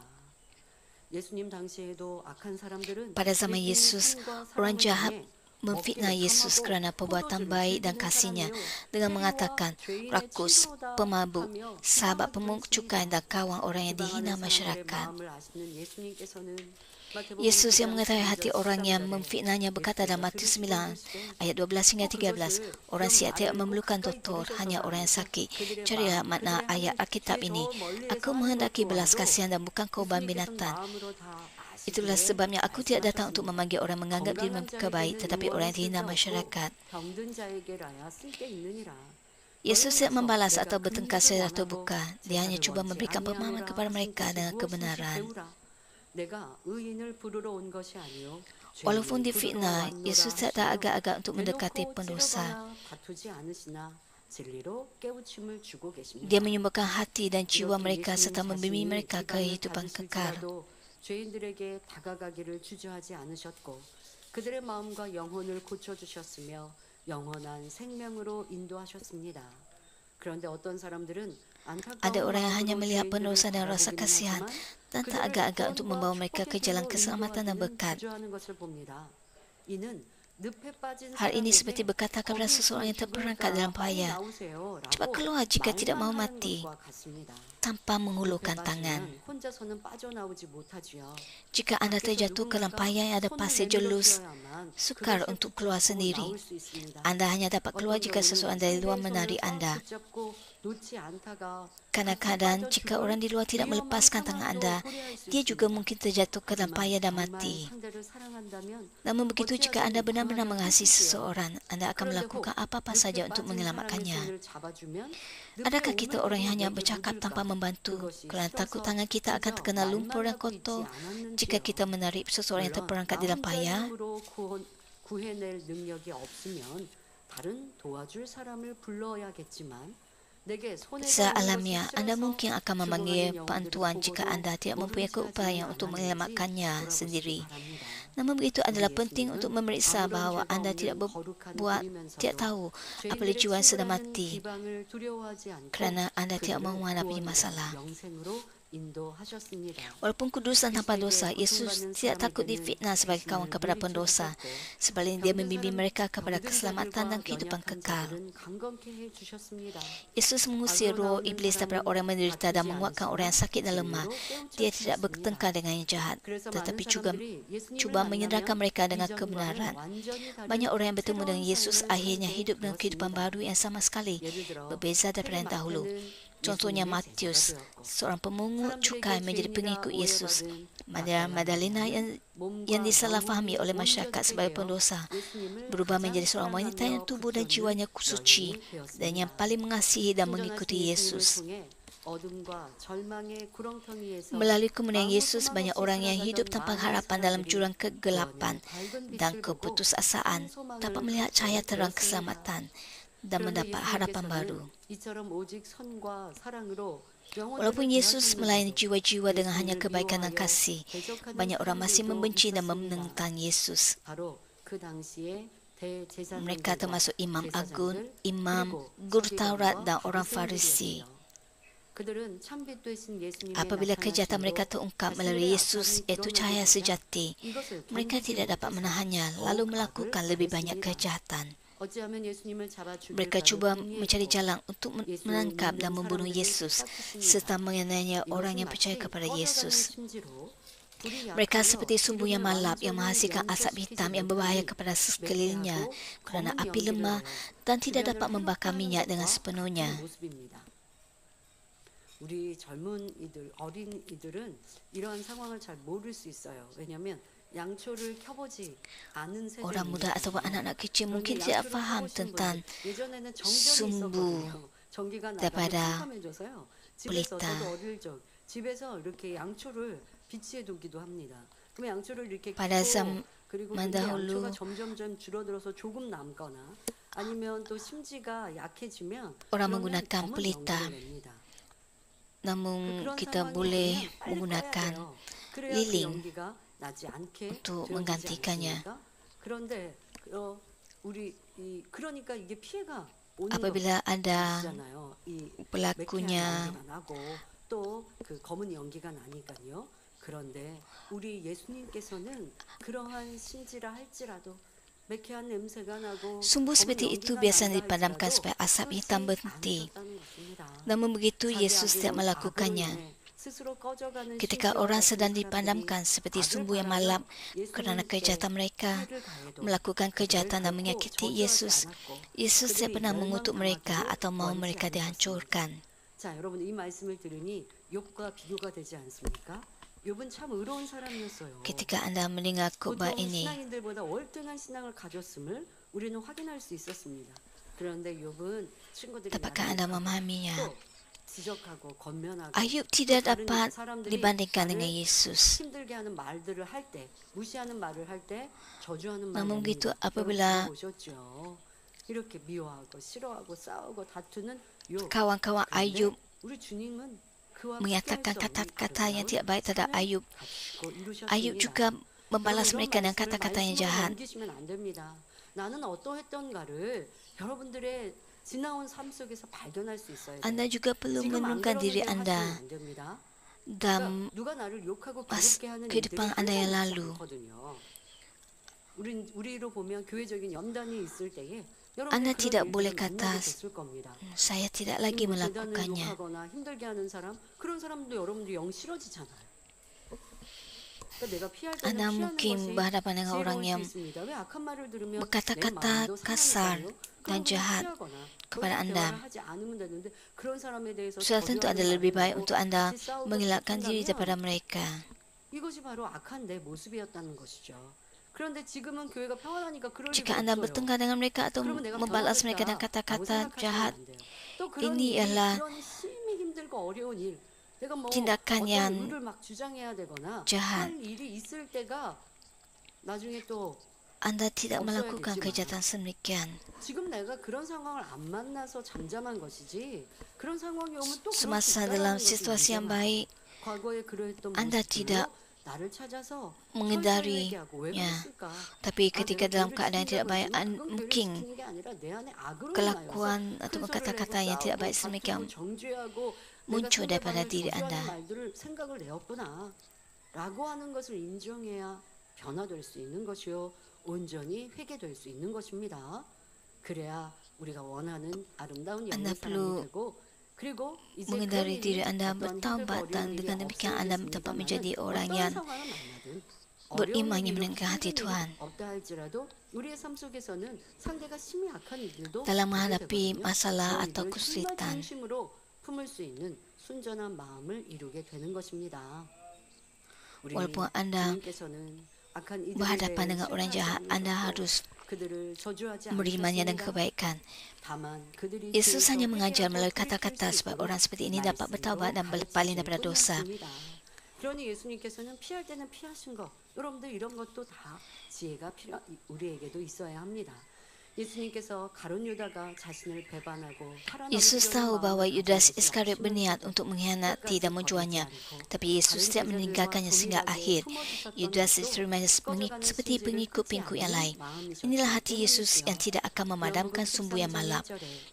예수님 당시에도 악한 사람들은 Pada zaman 예수님의 Yesus, 선과 orang 사랑을 jahat 통해 memfitnah 먹기를 Yesus 탐하고 kerana perbuatan 포도주를 baik dan 즐기는 kasihnya 사람이요 dengan 세리와 mengatakan 죄인의 rakus, 친구로다 pemabuk, 하며 sahabat 비방하기도 pemungut 했습니다. cukai dan kawan orang yang dihina 비방하는 사람들의 masyarakat. 마음을 아시는 예수님께서는 마태복음 Yesus 9장 yang mengetahui hati 12절 orang yang 13절에 memfitnahnya berkata dalam 예수께서 Matius 들으시고 9 이르시되 ayat 12 hingga 13, 그것을 orang 그런 sihat tidak 말을 memerlukan 가까이 doktor, 들으셔서가 hanya orang yang 아니라 sakit. 그들의 Carilah 마음, makna 그들의 ayat 하는 Alkitab 짓이 ini. 저 멀리에서 Aku 하는 것 menghendaki belas 보아도 kasihan dan bukan korban 예수님께서는 binatang. 마음으로 다 Itulah 아시기에 sebabnya aku tidak datang untuk 말씀하셨습니다. memanggil orang menganggap diri 건강한 mereka baik, 자에게는 tetapi orang 의원은 yang dihina 쓸데없고 masyarakat. 병든 자에게라야 쓸데있느니라. Yesus 너희는 tidak 가서 membalas 내가 atau bertengkar 금식을 secara 원하고 terbuka. Dia hanya 제사를 cuba 원치 memberikan pemahaman 아니하노라 kepada 하신 mereka 뜻이 dengan 무엇인지 kebenaran. 배우라. 내가 의인을 부르러 온 것이 아니요 Walaupun 죄인을 부르러 difitnah, 왔노라 Yesus tak 하시며 agak-agak untuk mendekati 대놓고 pendosa. 찌르거나 다투지 않으시나 진리로 깨우침을 주고 계십니다. Dia menyumbangkan hati dan jiwa 이렇게 mereka 예수님 serta membimbing 자신이 mereka ke 비방을 kehidupan kekal. 받으실지라도 죄인들에게 다가가기를 주저하지 않으셨고 그들의 마음과 영혼을 고쳐주셨으며 영원한 생명으로 인도하셨습니다. 그런데 어떤 사람들은 Ada orang yang hanya 마음으로 melihat 죄인들을 pendosa dan rasa 바라보기는 kasihan 하지만 dan tak 그들을 agak-agak untuk 구원과 membawa mereka ke 축복의 jalan 길로 keselamatan dan 인도하기는 berkat. 주저하는 것을 봅니다. 이는 늪에 빠진 Hal ini seperti 사람에게 berkata kepada 거기 seseorang yang 있으면 terperangkap 죽으니까 dalam 빨리 bahaya. 나오세요라고 Cepat keluar jika tidak mahu 말만 하는 mati, 것과 같습니다. tanpa 늪에 menghulurkan tangan. 빠지면 혼자서는 빠져나오지 못하지요. Jika anda terjatuh ke dalam bahaya yang ada pasir jelus, sukar untuk keluar sendiri. Anda hanya dapat keluar jika seseorang dari luar menarik anda. Kadang-kadang, jika orang di luar tidak melepaskan tangan anda, dia juga mungkin terjatuh ke dalam bahaya dan mati. Namun begitu, jika anda benar-benar mengasihi seseorang, anda akan melakukan apa-apa saja untuk menyelamatkannya. Adakah kita orang yang hanya bercakap tanpa membantu kerana takut tangan kita akan terkena lumpur dan kotor jika kita menarik seseorang yang terperangkap dalam bahaya? 구해낼 능력이 없으면 다른 도와줄 사람을 불러야겠지만 Secara alamiah, anda mungkin akan memanggil bantuan jika anda tidak mempunyai keupayaan untuk menyelamatkannya sendiri. Namun begitu adalah penting untuk memeriksa bahawa anda tidak tahu apabila jiwa sedang mati kerana anda tidak mahu menghadapi masalah. Walaupun kudus dan tanpa dosa, Yesus tidak takut difitnah sebagai kawan kepada pendosa. Sebaliknya, dia membimbing mereka kepada keselamatan dan kehidupan kekal. Yesus mengusir roh iblis daripada orang yang menderita dan menguatkan orang yang sakit dan lemah. Dia tidak bertengkar dengan yang jahat, tetapi juga cuba menyendarkan mereka dengan kebenaran. Banyak orang yang bertemu dengan Yesus akhirnya hidup dengan kehidupan baru yang sama sekali berbeza daripada yang dahulu. Contohnya Matius, seorang pemungut cukai menjadi pengikut Yesus. Maria Magdalena yang disalahfahami oleh masyarakat sebagai pendosa berubah menjadi seorang wanita yang tubuh dan jiwanya suci dan yang paling mengasihi dan mengikuti Yesus. Melalui kemuliaan Yesus, banyak orang yang hidup tanpa harapan dalam jurang kegelapan dan keputusasaan dapat melihat cahaya terang keselamatan dan mendapat harapan baru. Walaupun Yesus melayani jiwa-jiwa dengan hanya kebaikan dan kasih, banyak orang masih membenci dan menentang Yesus. Mereka termasuk imam agung, imam, guru Taurat dan orang Farisi. Apabila kejahatan mereka terungkap melalui Yesus, iaitu cahaya sejati, mereka tidak dapat menahannya lalu melakukan lebih banyak kejahatan. Mereka cuba mencari jalan untuk menangkap dan membunuh Yesus serta mengenainya orang yang percaya kepada Yesus. Mereka seperti sumbu yang malap yang menghasilkan asap hitam yang berbahaya kepada sekelilingnya kerana api lemah dan tidak dapat membakar minyak dengan sepenuhnya. 우리 젊은 이들, 어린 이들은 이러한 상황을 잘 모를 수 있어요. 왜냐하면 양초를 켜보지 않은 세대입니다. Orang muda atau anak-anak kecil mungkin tidak faham tentang sumbu daripada pelita. 집에서 이렇게 양초를 비치해 두기도 합니다. 그럼 양초를 이렇게 Pada 켜고 그리고 그 dahulu, 양초가 점점점 줄어들어서 조금 남거나 아니면 또 심지가 약해지면 orang menggunakan pelita. Namun kita boleh menggunakan lilin untuk menggantikannya. 그러니까 이게 피해가 오는 Apabila ada 것이잖아요. 이 매캐한 pelakunya 연기가 나고 또 그 검은 연기가 나니까요. 그런데 우리 예수님께서는 그러한 신지라 할지라도 매캐한 냄새가 나고 sumbu 검은 seperti itu 연기가 biasa 난다 dipadamkan 할지라도 supaya asap 그것이 hitam 안 berhenti. 하셨다는 것입니다. Namun begitu 자기 Yesus tidak 아들인 melakukannya. 아그로 인해 스스로 꺼져가는 Ketika 신지와 orang 같은 sedang 사람들이 dipadamkan seperti 악을 sumbu yang 바라여 malam kerana 예수님께 kejahatan mereka, 피해를 가해도 melakukan 그들을 kejahatan dan 결코 menyakiti 저주하지 Yesus, 않았고 Yesus tidak 그들이 pernah mengutuk mereka 멸망당하기를 atau mau 원치 mereka 않으셨습니다. dihancurkan. 자, 여러분 이 말씀을 들으니 욥과 비교가 되지 않습니까? 욥은 참 의로운 사람이었어요. Ketika Anda mendengar khotbah 보통 ini, 신앙인들보다 월등한 신앙을 가졌음을 우리는 확인할 수 있었습니다. 그런데 욥은 친구들이 dapatkah Anda memahaminya? 또 지적하고 권면하고 Ayub 또 tidak 다른 dapat 사람들이 dibandingkan 나를 dengan Yesus. 힘들게 하는 말들을 할 때, 무시하는 말을 할 때 저주하는 말을 Namun begitu 여러분 apabila 들어보셨죠? 이렇게 미워하고 싫어하고 싸우고 다투는 욥. kawan-kawan Ayub 우리 주님은 그와 menyatakan 비교할 수 없는 kata-kata yang 아름다운 tidak baik terhadap 삶을 Ayub, 갖추시고 이루셨습니다. Ayub juga membalas 여러분, mereka dengan 이런 kata-kata yang 말씀을 jahat. 넘기시면 안 됩니다. 나는 어떠했던가를 여러분들의 지나온 삶 속에서 발견할 수 있어야 돼요. Anda juga perlu 지금 안 merenungkan diri 그러는데 Anda 하시면 안 됩니다. dalam 누가 나를 욕하고 괴롭게 하는 일들이 kehidupan Anda yang 흔하지 lalu. 않거든요. 우리로 보면 교회적인 연단이 있을 때에 Anda 여러분들 tidak 그런 boleh 일들을 kata, 만나게 됐을 겁니다. saya tidak lagi 뭐 재단을 melakukannya. 욕하거나 힘들게 하는 사람, 그런 사람도 여러분들 영 싫어지잖아요. 그러니까 내가 피할 때는 Anda 피하는 mungkin 것이 berhadapan dengan orang 지혜로울 수 yang 있습니다. 왜 악한 말을 들으면 내 berkata-kata 마음도 kasar 상하니까요. dan 그럼 그냥 jahat 피하거나 kepada 그렇게 Anda. 대화를 하지 않으면 되는데 그런 사람에 대해서 Sudah tentu 저주하는 adalah lebih 말을 baik 하고 untuk Anda 같이 싸우고 mengelakkan diri daripada 다툰다면 mereka. 이것이 바로 악한 내 모습이었다는 것이죠. 그런데 지금은 교회가 평안하니까 그럴 Jika 리가 Anda 없어요. bertengkar dengan mereka atau 그러면 내가 membalas mereka dengan 변화됐다라고 kata-kata jahat, 생각하시면 안 돼요. 또 그런 ini 일이 ialah 그런 심히 힘들고 어려운 일, 내가 뭐 tindakan 어떤 yang 의를 막 주장해야 되거나 jahat. 할 일이 있을 때가 나중에 또 Anda tidak 없어야 melakukan 되지만 kejahatan sedemikian. 지금 내가 그런 상황을 안 만나서 잠잠한 것이지 그런 상황이 오면 또 그럴 수 Semasa 있다라는 dalam 것이 situasi yang 인정하고 baik, 과거에 그러했던 Anda 모습들로 tidak 나를 찾아서 mengendari 회개하고 왜 nya. 그랬을까? Tapi 아, ketika 내가 dalam 교회를 keadaan yang tidak 지키려고 baik, 했지만 그건 교회를 mungkin 지키는 게 아니라 내 안에 악으로 인하여서 kelakuan ataupun 큰소리를 kata-kata 내고 yang tidak 싸우고 baik sedemikian 다투고 정죄하고 내가 muncul daripada 상대방을 diri 저주하는 Anda. 말들을 생각을 내었구나 라고 하는 것을 인정해야 변화될 수 있는 것이요 온전히 회개될 수 있는 것입니다. 그래야 우리가 원하는 아름다운 영의 Anda 사람이 perlu 되고 그리고 이제 mengendari 그런 diri 일이 Anda 어떤 힘들고 bertaubat 어려운 dan 일이 dengan demikian Anda dapat menjadi 없어지겠습니다만은 orang 어떤 yang 상황을 만나든 beriman 어려운 yang 일이 mendengar hati 힘든 일이 Tuhan. 없다 할지라도 우리의 삶 속에서는 상대가 심히 악한 일들도 dalam 있게 menghadapi 되거든요. masalah 그런 atau 일들을 kesulitan. 진심으로 품을 수 있는 순전한 마음을 이루게 되는 것입니다. 우리 Walaupun Anda 주님께서는 악한 이들에 berhadapan 대해 dengan orang jahat, 심판하지 Anda 않으셨고 harus 그들을 저주하지 menerimanya dengan 않으셨습니다. kebaikan. 다만 그들이 Yesus 죄에서 hanya mengajar 회개하고 melalui 돌이킬 kata-kata 수 supaya 있도록 orang seperti ini dapat bertaubat dan 말씀으로 berpaling 가르치실 daripada dosa. 뿐이었습니다. 그러니 예수님께서는 피할 때는 피하신 것, 여러분들 이런 것도 다 지혜가 우리에게도 있어야 합니다. 예수님께서 가룟 유다가 자신을 배반하고 Yesus tahu bahwa Yudas Iskariot berniat untuk mengkhianati dan menjualnya, tapi Yesus tidak meninggalkannya sehingga akhir. Yudas diterima seperti pengikut-pengikut yang lain. Inilah hati Yesus yang tidak akan memadamkan sumbu yang malam.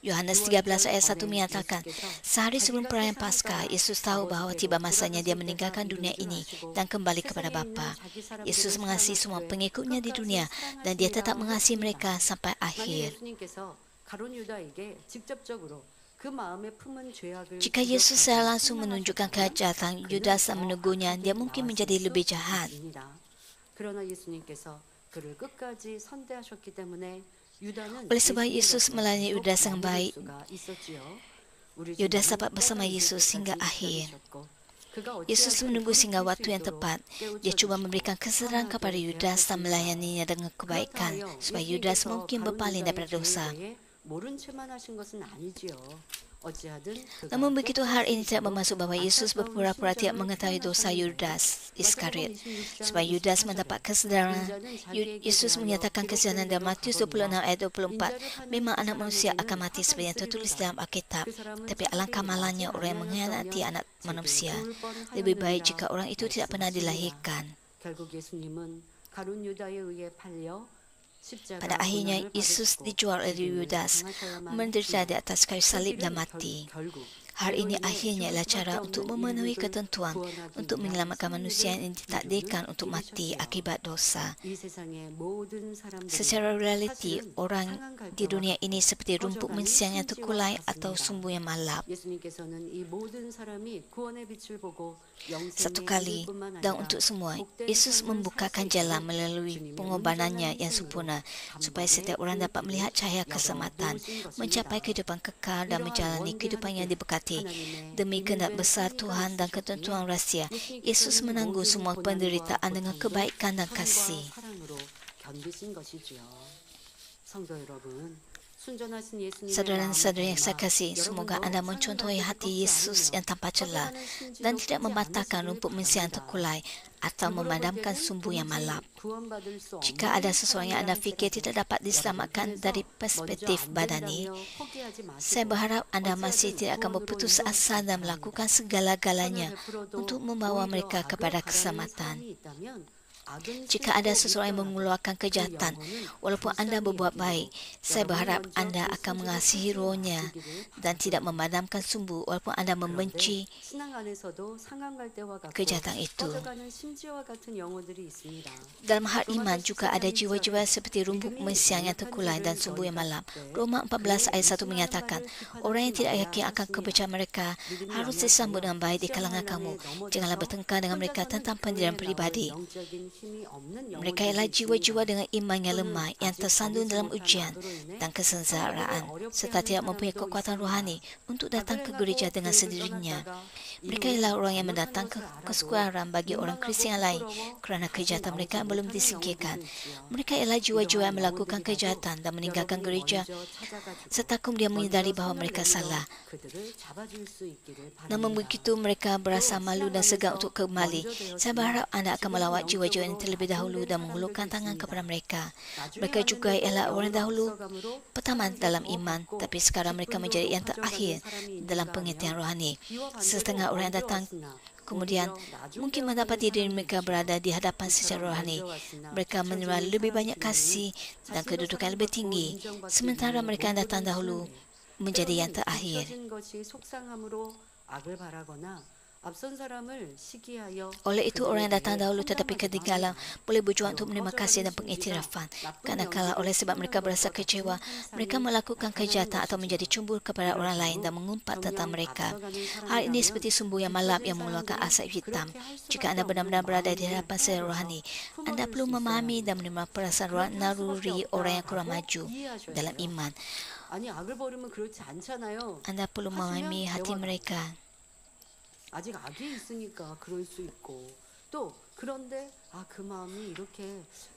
Yohanes 13 ayat 1 menyatakan, sehari sebelum perayaan Paskah, Yesus tahu bahwa tiba masanya dia meninggalkan dunia ini dan kembali kepada Bapa. Yesus mengasihi semua pengikutnya di dunia dan dia tetap mengasihi mereka sampai akhir. Jika Yesus secara langsung menunjukkan kejahatan Yudas dan menegurnya, dia mungkin menjadi lebih jahat. Oleh sebab Yesus melayani Yudas dengan baik, Yudas dapat bersama Yesus hingga akhir. Yesus menunggu sehingga waktu yang tepat. Dia cuba memberikan kesedaran kepada Yudas dan melayaninya dengan kebaikan, supaya Yudas mungkin berpaling daripada dosa. Namun begitu hal ini tidak bermaksud bahwa Yesus berpura-pura tidak mengetahui dosa Yudas Iskariot. Supaya Yudas mendapat kesedaran, Yesus menyatakan kesedaran dalam Matius 26 ayat 24, memang anak manusia akan mati seperti yang tertulis dalam Alkitab, tapi alangkah malangnya orang yang mengkhianati anak manusia. Lebih baik jika orang itu tidak pernah dilahirkan. Pada akhirnya, Yesus dijual oleh Yudas, menderita di atas kayu salib dan mati. Hal ini akhirnya adalah cara untuk memenuhi ketentuan untuk menyelamatkan manusia yang ditakdirkan untuk mati akibat dosa. Secara realiti, orang di dunia ini seperti rumput mensiang yang terkulai atau sumbu yang malap. Satu kali dan untuk semua, Yesus membukakan jalan melalui pengorbanannya yang sempurna supaya setiap orang dapat melihat cahaya keselamatan, mencapai kehidupan kekal dan menjalani kehidupan yang diberkati. Demi kehendak besar Tuhan dan ketentuan rahsia, Yesus menanggung semua penderitaan dengan kebaikan dan kasih. Saudara dan saudari yang saya kasih, semoga anda mencontohi hati Yesus yang tanpa celah dan tidak mematahkan rumput mensiang terkulai atau memadamkan sumbu yang malap. Jika ada seseorang yang anda fikir tidak dapat diselamatkan dari perspektif badani, saya berharap anda masih tidak akan berputus asa dan melakukan segala-galanya untuk membawa mereka kepada keselamatan. Jika ada seseorang yang mengeluarkan kejahatan, walaupun anda berbuat baik, saya berharap anda akan mengasihi rohnya dan tidak memadamkan sumbu walaupun anda membenci kejahatan itu. Dalam hal iman juga ada jiwa-jiwa seperti rumput mensiang yang terkulai dan sumbu yang malam. Roma 14 ayat 1 menyatakan, orang yang tidak yakin akan kepercayaan mereka harus disambut dengan baik di kalangan kamu. Janganlah bertengkar dengan mereka tentang pendirian pribadi. Mereka ialah jiwa-jiwa dengan iman yang lemah, yang tersandung dalam ujian dan kesengsaraan, serta tidak mempunyai kekuatan rohani untuk datang ke gereja dengan sendirinya. Mereka ialah orang yang mendatangkan kesukaran bagi orang Kristian yang lain kerana kejahatan mereka belum disingkirkan. Mereka ialah jiwa-jiwa yang melakukan kejahatan dan meninggalkan gereja, serta kemudian menyedari bahawa mereka salah. Namun begitu mereka berasa malu dan segan untuk kembali. Saya berharap anda akan melawat jiwa-jiwa yang terlebih dahulu dan mengulurkan tangan kepada mereka. Mereka juga ialah orang dahulu pertama dalam iman, tapi sekarang mereka menjadi yang terakhir dalam pengertian rohani. Setengah orang yang datang kemudian mungkin mendapati diri mereka berada di hadapan secara rohani. Mereka menerima lebih banyak kasih dan kedudukan lebih tinggi, sementara mereka yang datang dahulu menjadi yang terakhir. Oleh itu, orang yang datang dahulu tetapi ketinggalan boleh berjuang untuk menerima kasih dan pengiktirafan. Kadang-kala oleh sebab mereka berasa kecewa, mereka melakukan kejahatan atau menjadi cemburu kepada orang lain dan mengumpat tentang mereka. Hal ini seperti sumbu yang malam yang mengeluarkan asap hitam. Jika anda benar-benar berada di hadapan secara rohani, anda perlu memahami dan menerima perasaan naluri orang yang kurang maju dalam iman. Anda perlu memahami hati mereka. 아직 악이 있으니까 그럴 수 있고 또 그런데 그 마음이 이렇게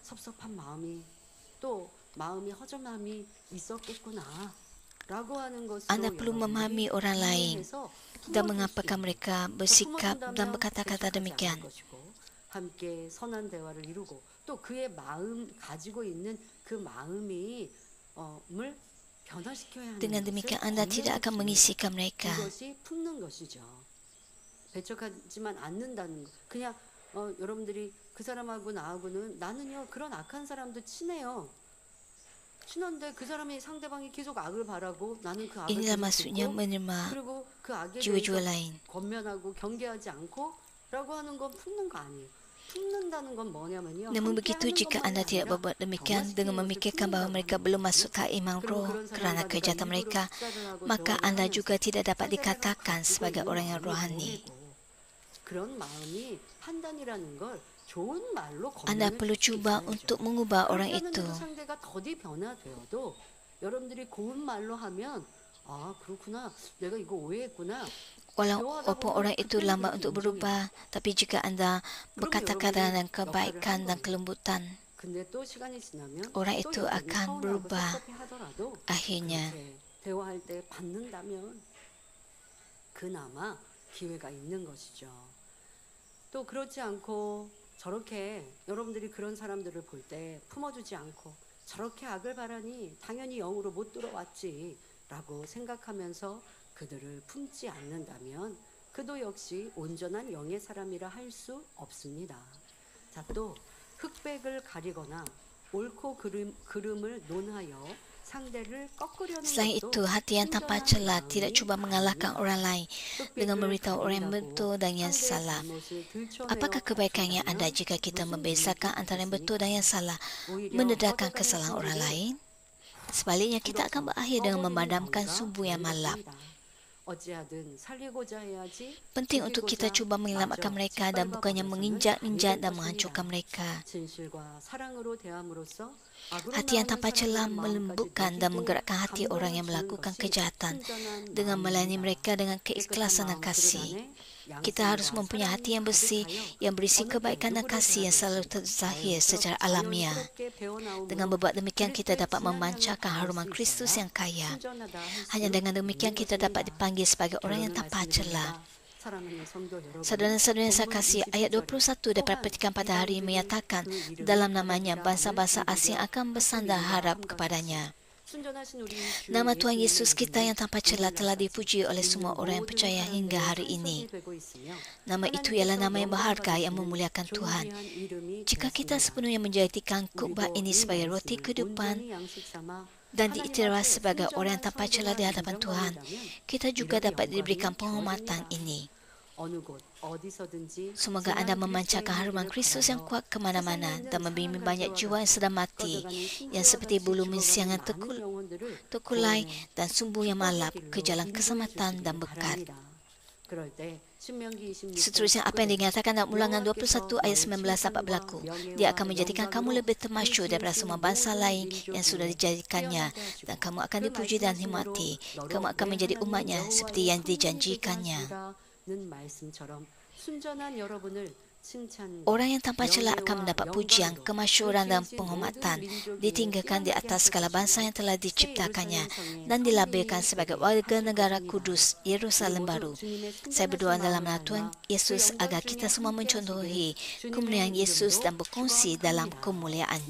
섭섭한 마음이 또 마음이 허전함이 있었겠구나 라고 하는 것으로 Anda perlu memahami orang lain dan mengapakah mereka bersikap dan berkata-kata demikian. 함께 선한 대화를 이루고 또 그의 마음 가지고 있는 그 마음이 물 변화시켜야 하는 Dengan demikian anda tidak akan mengisikan mereka. 이것이 품는 것이죠. 배척하지만 않는다는 거. 그냥 여러분들이 그 사람하고 나하고는 나는요 그런 악한 사람도 친해요. 친한데 그 사람이 상대방이 계속 악을 바라고 나는 그 악을 Inilah maksudnya menerima 그리고 그 악에 jiwa-jiwa 대해서 lain. 권면하고 경계하지 않고라고 하는 건 품는 거 아니에요. 품는다는 건 뭐냐면요. Namun begitu jika anda tidak berbuat demikian dengan memikirkan bahawa mereka belum masuk ke iman roh kerana kejahatan mereka, maka anda juga tidak dapat dikatakan sebagai orang yang rohani. Anda perlu cuba untuk mengubah orang itu. Walaupun orang itu lambat untuk berubah, tapi jika anda berkata-kata dengan kebaikan dan kelembutan, orang itu akan berubah. Akhirnya, 기회가 있는 것이죠. 또 그렇지 않고 저렇게 여러분들이 그런 사람들을 볼 때 품어주지 않고 저렇게 악을 바라니 당연히 영으로 못 들어왔지라고 생각하면서 그들을 품지 않는다면 그도 역시 온전한 영의 사람이라 할 수 없습니다. 자, 또 흑백을 가리거나 옳고 그름을 논하여 상대를 꺾으려는 Selain 것도 itu, hati yang tanpa 순전한 celah tidak 마음이 cuba mengalahkan 아닙니다. orang lain dengan 뚝배기를 memberitahu orang yang 가린다고 betul dan yang 상대의 salah. 잘못을 들춰내어 Apakah kebaikan yang ada 다툰다면 jika kita 무슨 membezakan 유익이 antara yang betul 있겠습니까? dan yang salah, 오히려 mendedahkan 뻗어가는 kesalahan orang 진리를 lain? Sebaliknya, kita akan berakhir dengan memadamkan sumbu yang malap. 어찌하든 살리고자 해야지 Penting untuk kita cuba menyelamatkan mereka dan bukannya menginjak-injak dan menghancurkan mereka. 진실과 사랑으로 대함으로써 Hati yang tanpa celah melembutkan dan menggerakkan hati orang yang melakukan kejahatan dengan melayani mereka dengan keikhlasan dan kasih. Kita harus mempunyai hati yang bersih, yang berisi kebaikan dan kasih yang selalu terzahir secara alamiah. Dengan berbuat demikian, kita dapat memancarkan haruman Kristus yang kaya. Hanya dengan demikian, kita dapat dipanggil sebagai orang yang tanpa celah. Saudara-saudara yang saya kasih, ayat 21 daripada petikan pada hari ini menyatakan dalam namanya bangsa-bangsa asing akan bersandar harap kepadanya. Nama Tuhan Yesus kita yang tanpa celah telah dipuji oleh semua orang yang percaya hingga hari ini. Nama itu ialah nama yang berharga yang memuliakan Tuhan. Jika kita sepenuhnya menjadikan khutbah ini sebagai roti kehidupan dan diiktiraf sebagai orang yang tanpa celah di hadapan Tuhan, kita juga dapat diberikan penghormatan ini. Semoga anda memancarkan haruman Kristus yang kuat ke mana-mana dan membimbing banyak jiwa yang sedang mati, yang seperti bulu mensiang yang terkulai dan sumbu yang malap ke jalan keselamatan dan berkat. Seterusnya, apa yang dinyatakan dalam Ulangan 21 ayat 19 dapat berlaku. Dia akan menjadikan kamu lebih termasyur daripada semua bangsa lain yang sudah dijadikannya, dan kamu akan dipuji dan dihormati. Kamu akan menjadi umatnya seperti yang dijanjikannya. Orang yang tanpa celah akan mendapat pujian, kemasyhuran dan penghormatan, ditinggalkan di atas segala bangsa yang telah diciptakannya dan dilabelkan sebagai warga negara kudus Yerusalem baru. Saya berdoa dalam nama Tuhan Yesus agar kita semua mencontohi kemuliaan Yesus dan berkongsi dalam kemuliaan.